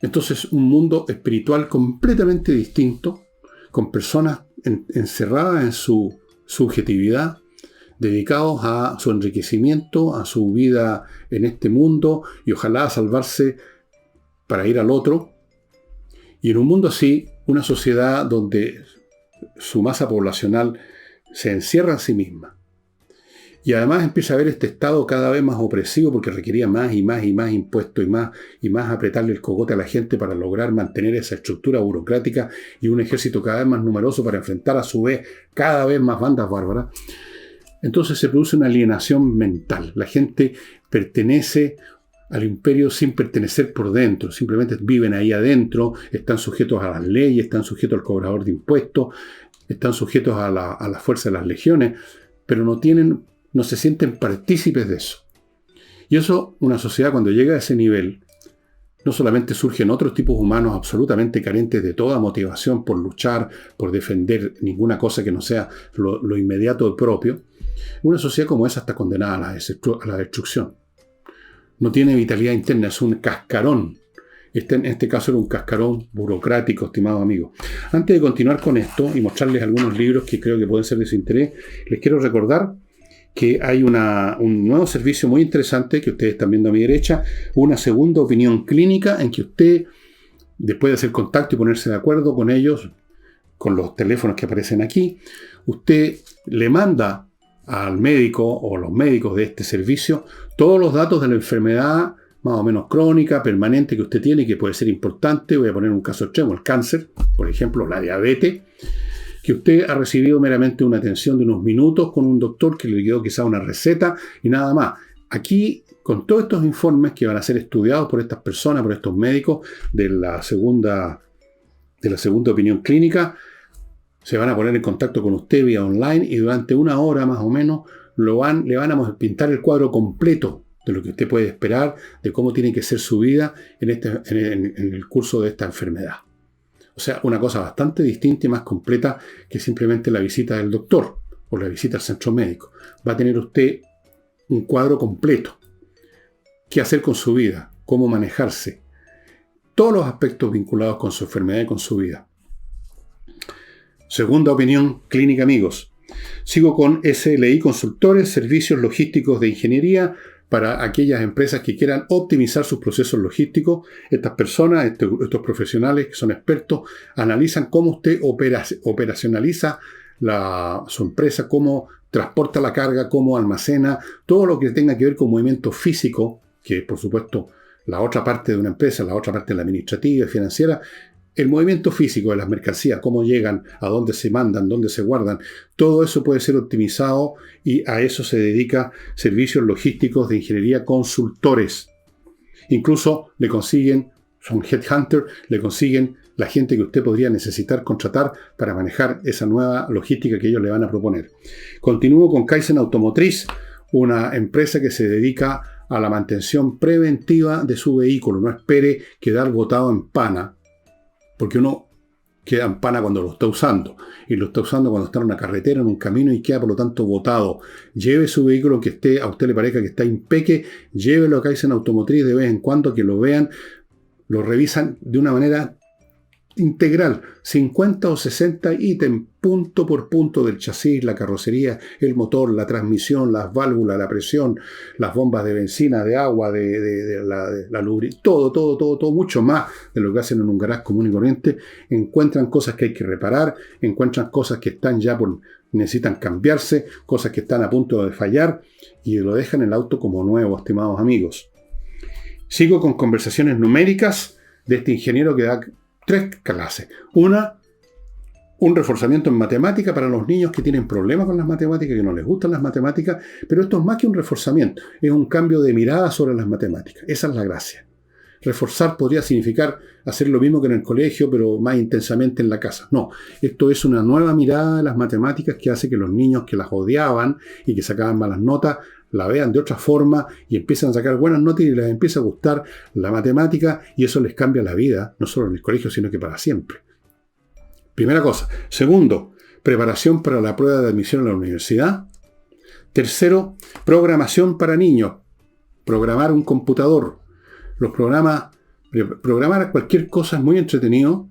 Entonces, un mundo espiritual completamente distinto, con personas encerradas en su subjetividad, dedicados a su enriquecimiento, a su vida en este mundo y ojalá a salvarse para ir al otro. Y en un mundo así, una sociedad donde su masa poblacional se encierra en sí misma. Y además empieza a haber este Estado cada vez más opresivo porque requería más y más y más impuestos y más apretarle el cogote a la gente para lograr mantener esa estructura burocrática y un ejército cada vez más numeroso para enfrentar a su vez cada vez más bandas bárbaras. Entonces se produce una alienación mental. La gente pertenece al imperio sin pertenecer por dentro. Simplemente viven ahí adentro, están sujetos a las leyes, están sujetos al cobrador de impuestos, están sujetos a la fuerza de las legiones, pero no se sienten partícipes de eso. Y eso, una sociedad cuando llega a ese nivel, no solamente surgen otros tipos humanos absolutamente carentes de toda motivación por luchar, por defender ninguna cosa que no sea lo inmediato propio, una sociedad como esa está condenada a la destrucción. No tiene vitalidad interna, es un cascarón. En este caso era un cascarón burocrático, estimado amigo. Antes de continuar con esto y mostrarles algunos libros que creo que pueden ser de su interés, les quiero recordar que hay un nuevo servicio muy interesante que ustedes están viendo a mi derecha, una segunda opinión clínica en que usted, después de hacer contacto y ponerse de acuerdo con ellos, con los teléfonos que aparecen aquí, usted le manda al médico o los médicos de este servicio todos los datos de la enfermedad más o menos crónica, permanente que usted tiene y que puede ser importante. Voy a poner un caso extremo, el cáncer, por ejemplo, la diabetes, que usted ha recibido meramente una atención de unos minutos con un doctor que le quedó quizá una receta y nada más. Aquí, con todos estos informes que van a ser estudiados por estas personas, por estos médicos de la segunda opinión clínica, se van a poner en contacto con usted vía online y durante una hora más o menos le van a pintar el cuadro completo de lo que usted puede esperar, de cómo tiene que ser su vida en el curso de esta enfermedad. O sea, una cosa bastante distinta y más completa que simplemente la visita del doctor o la visita al centro médico. Va a tener usted un cuadro completo. ¿Qué hacer con su vida? ¿Cómo manejarse? Todos los aspectos vinculados con su enfermedad y con su vida. Segunda opinión clínica, amigos. Sigo con SLI Consultores, servicios logísticos de ingeniería para aquellas empresas que quieran optimizar sus procesos logísticos. Estas personas, estos profesionales que son expertos, analizan cómo usted operacionaliza su empresa, cómo transporta la carga, cómo almacena, todo lo que tenga que ver con movimiento físico, que es por supuesto la otra parte de una empresa, la otra parte de la administrativa y financiera. El movimiento físico de las mercancías, cómo llegan, a dónde se mandan, dónde se guardan, todo eso puede ser optimizado y a eso se dedica servicios logísticos de ingeniería consultores. Incluso le consiguen, son headhunter, le consiguen la gente que usted podría necesitar contratar para manejar esa nueva logística que ellos le van a proponer. Continúo con Kaizen Automotriz, una empresa que se dedica a la mantención preventiva de su vehículo. No espere quedar botado en pana, porque uno queda en pana cuando lo está usando, y lo está usando cuando está en una carretera, en un camino, y queda por lo tanto botado. Lleve su vehículo que a usted le parezca que está impeque, llévelo a Kaizen Automotriz de vez en cuando, que lo vean, lo revisan de una manera integral, 50 o 60 ítems, punto por punto del chasis, la carrocería, el motor, la transmisión, las válvulas, la presión, las bombas de benzina, de agua, de la lubricación, todo, mucho más de lo que hacen en un garaje común y corriente. Encuentran cosas que hay que reparar, encuentran cosas que están necesitan cambiarse, cosas que están a punto de fallar, y lo dejan el auto como nuevo, estimados amigos. Sigo con conversaciones numéricas de este ingeniero que da 3 clases. Un reforzamiento en matemática para los niños que tienen problemas con las matemáticas, que no les gustan las matemáticas, pero esto es más que un reforzamiento, es un cambio de mirada sobre las matemáticas. Esa es la gracia. Reforzar podría significar hacer lo mismo que en el colegio, pero más intensamente en la casa. No, esto es una nueva mirada de las matemáticas que hace que los niños que las odiaban y que sacaban malas notas, la vean de otra forma y empiezan a sacar buenas notas y les empieza a gustar la matemática, y eso les cambia la vida, no solo en el colegio, sino que para siempre. Primera cosa. Segundo, preparación para la prueba de admisión a la universidad. Tercero, programación para niños. Programar un computador. Programar cualquier cosa es muy entretenido,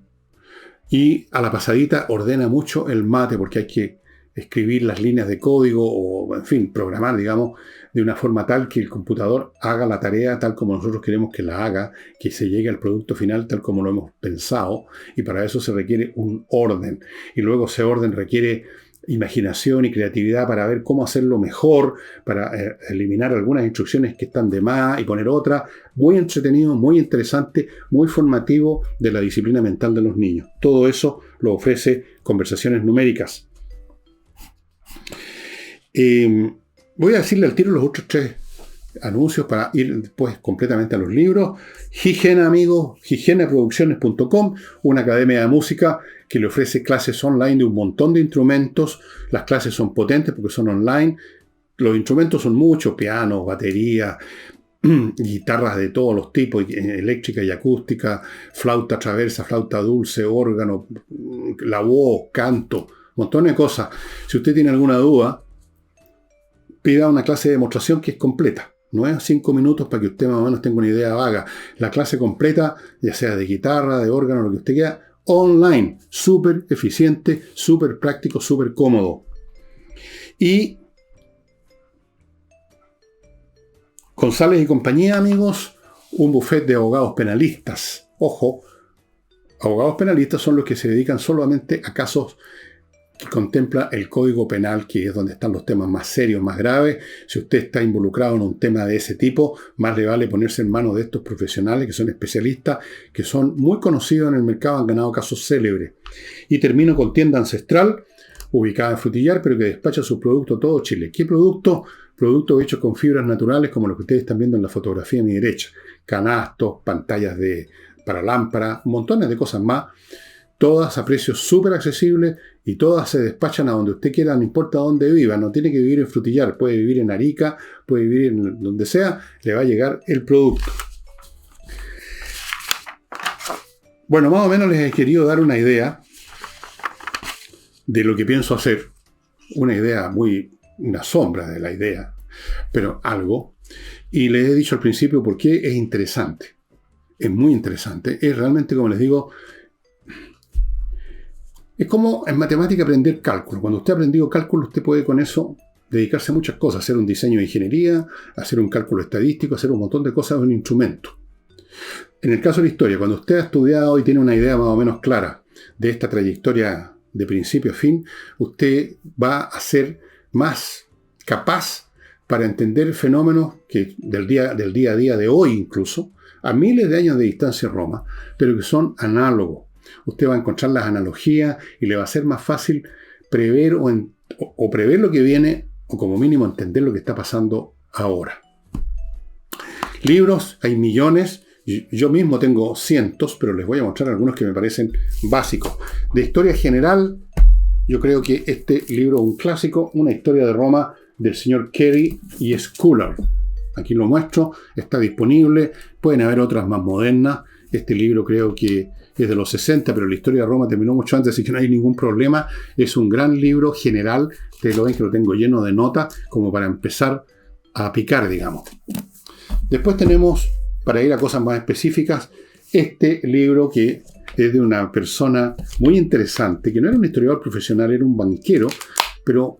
y a la pasadita ordena mucho el mate, porque hay que escribir las líneas de código o, en fin, programar, digamos, de una forma tal que el computador haga la tarea tal como nosotros queremos que la haga, que se llegue al producto final tal como lo hemos pensado, y para eso se requiere un orden. Y luego ese orden requiere imaginación y creatividad para ver cómo hacerlo mejor, para eliminar algunas instrucciones que están de más y poner otras. Muy entretenido, muy interesante, muy formativo de la disciplina mental de los niños. Todo eso lo ofrece Conversaciones Numéricas. Voy a decirle al tiro los otros 3 anuncios para ir después completamente a los libros. Higiena, amigos, higienaproducciones.com, una academia de música que le ofrece clases online de un montón de instrumentos. Las clases son potentes porque son online. Los instrumentos son muchos: piano, batería, guitarras de todos los tipos, eléctrica y acústica, flauta traversa, flauta dulce, órgano, la voz, canto, montones de cosas. Si usted tiene alguna duda, pida una clase de demostración que es completa. No es 5 minutos para que usted más o menos tenga una idea vaga. La clase completa, ya sea de guitarra, de órgano, lo que usted quiera, online, súper eficiente, súper práctico, súper cómodo. Y González y compañía, amigos, un bufete de abogados penalistas. Ojo, abogados penalistas son los que se dedican solamente a casos que contempla el Código Penal, que es donde están los temas más serios, más graves. Si usted está involucrado en un tema de ese tipo, más le vale ponerse en manos de estos profesionales que son especialistas, que son muy conocidos en el mercado, han ganado casos célebres. Y termino con Tienda Ancestral, ubicada en Frutillar, pero que despacha sus productos a todo Chile. ¿Qué productos? Productos hechos con fibras naturales, como los que ustedes están viendo en la fotografía a mi derecha. Canastos, pantallas para lámparas, montones de cosas más. Todas a precios súper accesibles y todas se despachan a donde usted quiera, no importa dónde viva. No tiene que vivir en Frutillar, puede vivir en Arica, puede vivir en donde sea, le va a llegar el producto. Bueno, más o menos les he querido dar una idea de lo que pienso hacer. Una sombra de la idea, pero algo. Y les he dicho al principio por qué es interesante. Es muy interesante. Es realmente, como les digo, es como en matemática aprender cálculo. Cuando usted ha aprendido cálculo, usted puede con eso dedicarse a muchas cosas. Hacer un diseño de ingeniería, hacer un cálculo estadístico, hacer un montón de cosas de un instrumento. En el caso de la historia, cuando usted ha estudiado y tiene una idea más o menos clara de esta trayectoria de principio a fin, usted va a ser más capaz para entender fenómenos que del día a día de hoy incluso, a miles de años de distancia en Roma, pero que son análogos. Usted va a encontrar las analogías y le va a ser más fácil prever o prever lo que viene, o como mínimo entender lo que está pasando ahora. Libros, hay millones. Yo mismo tengo cientos, pero les voy a mostrar algunos que me parecen básicos. De historia general, yo creo que este libro es un clásico, una historia de Roma del señor Kerry y Schuller. Aquí lo muestro, está disponible, pueden haber otras más modernas. Este libro creo que es de los 60, pero la historia de Roma terminó mucho antes, así que no hay ningún problema. Es un gran libro general, ustedes lo ven que lo tengo lleno de notas, como para empezar a picar, digamos. Después tenemos, para ir a cosas más específicas, este libro que es de una persona muy interesante, que no era un historiador profesional, era un banquero, pero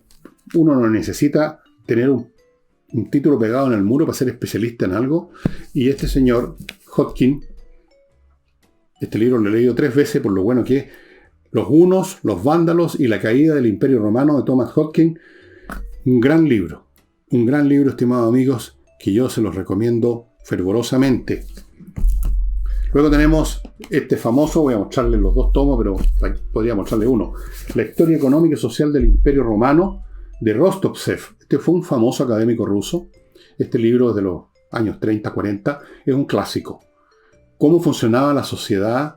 uno no necesita tener un título pegado en el muro para ser especialista en algo. Y este señor, Hodgkin, este libro lo he leído 3 veces por lo bueno que es. Los hunos, los vándalos y la caída del Imperio Romano de Thomas Hodgkin. Un gran libro, estimados amigos, que yo se los recomiendo fervorosamente. Luego tenemos este famoso, voy a mostrarles los 2 tomos, pero podría mostrarles uno. La historia económica y social del Imperio Romano, de Rostovtsev. Este fue un famoso académico ruso. Este libro es de los años 30-40, es un clásico. Cómo funcionaba la sociedad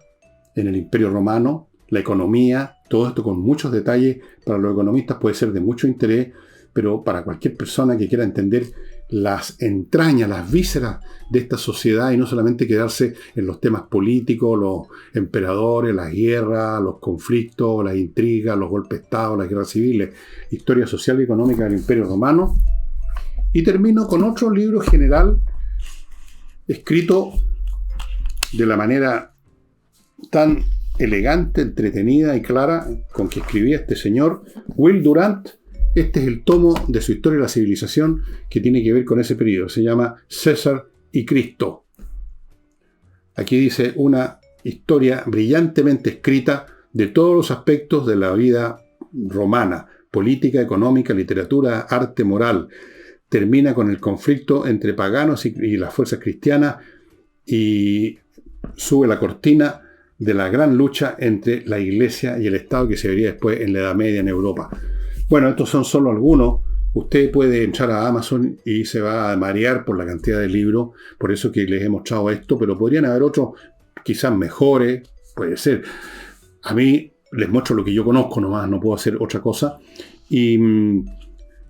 en el Imperio Romano, la economía, todo esto con muchos detalles. Para los economistas puede ser de mucho interés, pero para cualquier persona que quiera entender las entrañas, las vísceras de esta sociedad y no solamente quedarse en los temas políticos, los emperadores, las guerras, los conflictos, las intrigas, los golpes de Estado, las guerras civiles, historia social y económica del Imperio Romano. Y termino con otro libro general escrito de la manera tan elegante, entretenida y clara con que escribía este señor, Will Durant. Este es el tomo de su historia de la civilización que tiene que ver con ese periodo. Se llama César y Cristo. Aquí dice una historia brillantemente escrita de todos los aspectos de la vida romana: política, económica, literatura, arte, moral. Termina con el conflicto entre paganos y las fuerzas cristianas y sube la cortina de la gran lucha entre la Iglesia y el Estado que se vería después en la Edad Media en Europa. Bueno, estos son solo algunos. Usted puede entrar a Amazon y se va a marear por la cantidad de libros, por eso que les he mostrado esto, pero podrían haber otros quizás mejores, puede ser. A mí les muestro lo que yo conozco nomás, no puedo hacer otra cosa. Y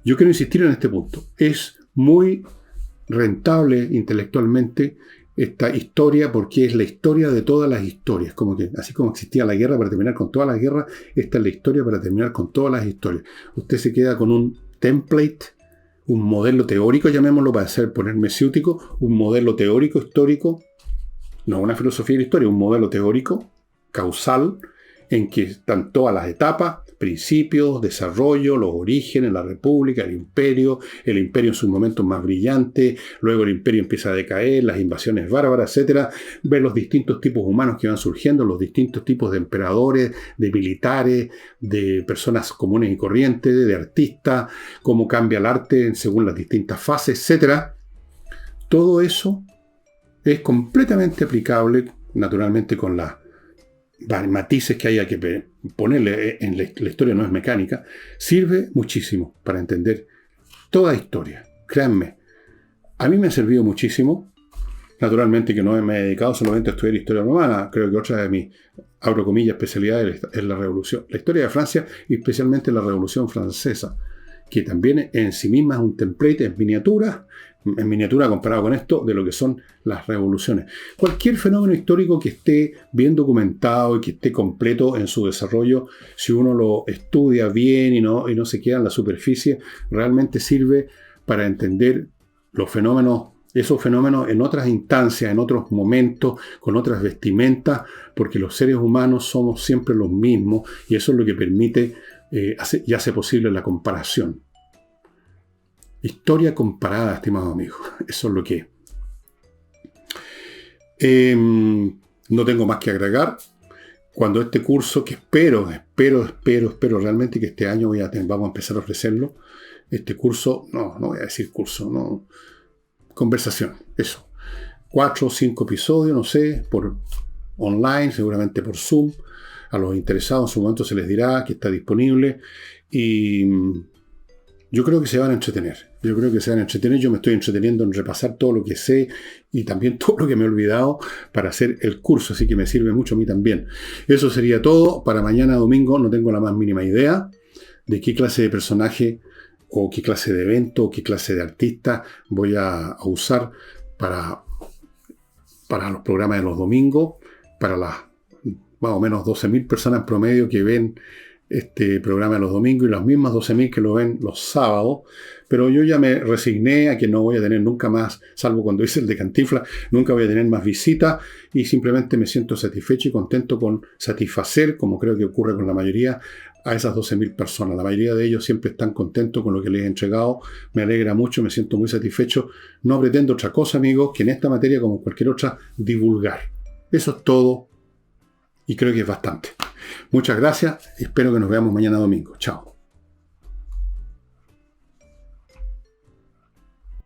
yo quiero insistir en este punto. Es muy rentable intelectualmente esta historia, porque es la historia de todas las historias. Como que, así como existía la guerra para terminar con todas las guerras, esta es la historia para terminar con todas las historias. Usted se queda con un template, un modelo teórico, llamémoslo para poner mesiútico, un modelo teórico histórico, no una filosofía de la historia, un modelo teórico, causal, en que están todas las etapas, principios, desarrollo, los orígenes, la república, el imperio en sus momentos más brillantes, luego el imperio empieza a decaer, las invasiones bárbaras, etc. Ver los distintos tipos humanos que van surgiendo, los distintos tipos de emperadores, de militares, de personas comunes y corrientes, de artistas, cómo cambia el arte según las distintas fases, etc. Todo eso es completamente aplicable, naturalmente con las matices que haya que ponerle en la historia, no es mecánica, sirve muchísimo para entender toda historia. Créanme, a mí me ha servido muchísimo. Naturalmente que no me he dedicado solamente a estudiar historia romana. Creo que otra de mis, abro comillas, especialidades es la revolución, la historia de Francia y especialmente la Revolución Francesa, que también en sí misma es un template en miniatura comparado con esto de lo que son las revoluciones. Cualquier fenómeno histórico que esté bien documentado y que esté completo en su desarrollo, si uno lo estudia bien y no se queda en la superficie, realmente sirve para entender los fenómenos, esos fenómenos en otras instancias, en otros momentos, con otras vestimentas, porque los seres humanos somos siempre los mismos y eso es lo que permite y hace posible la comparación. Historia comparada, estimado amigo. Eso es lo que es. No tengo más que agregar. Cuando este curso, que espero realmente que este año vamos a empezar a ofrecerlo, este curso, no voy a decir curso, no, conversación, eso. 4 o 5 episodios, no sé, por online, seguramente por Zoom. A los interesados en su momento se les dirá que está disponible y yo creo que se van a entretener. Yo me estoy entreteniendo en repasar todo lo que sé y también todo lo que me he olvidado para hacer el curso, así que me sirve mucho a mí también. Eso sería todo. Para mañana domingo no tengo la más mínima idea de qué clase de personaje o qué clase de evento o qué clase de artista voy a usar para los programas de los domingos, para las más o menos 12.000 personas en promedio que ven este programa los domingos y las mismas 12.000 que lo ven los sábados, pero yo ya me resigné a que no voy a tener nunca más, salvo cuando hice el de Cantinflas, nunca voy a tener más visitas y simplemente me siento satisfecho y contento con satisfacer, como creo que ocurre con la mayoría, a esas 12.000 personas. La mayoría de ellos siempre están contentos con lo que les he entregado, me alegra mucho, me siento muy satisfecho. No pretendo otra cosa, amigos, que en esta materia, como cualquier otra, divulgar. Eso es todo y creo que es bastante. Muchas gracias, espero que nos veamos mañana domingo. Chao.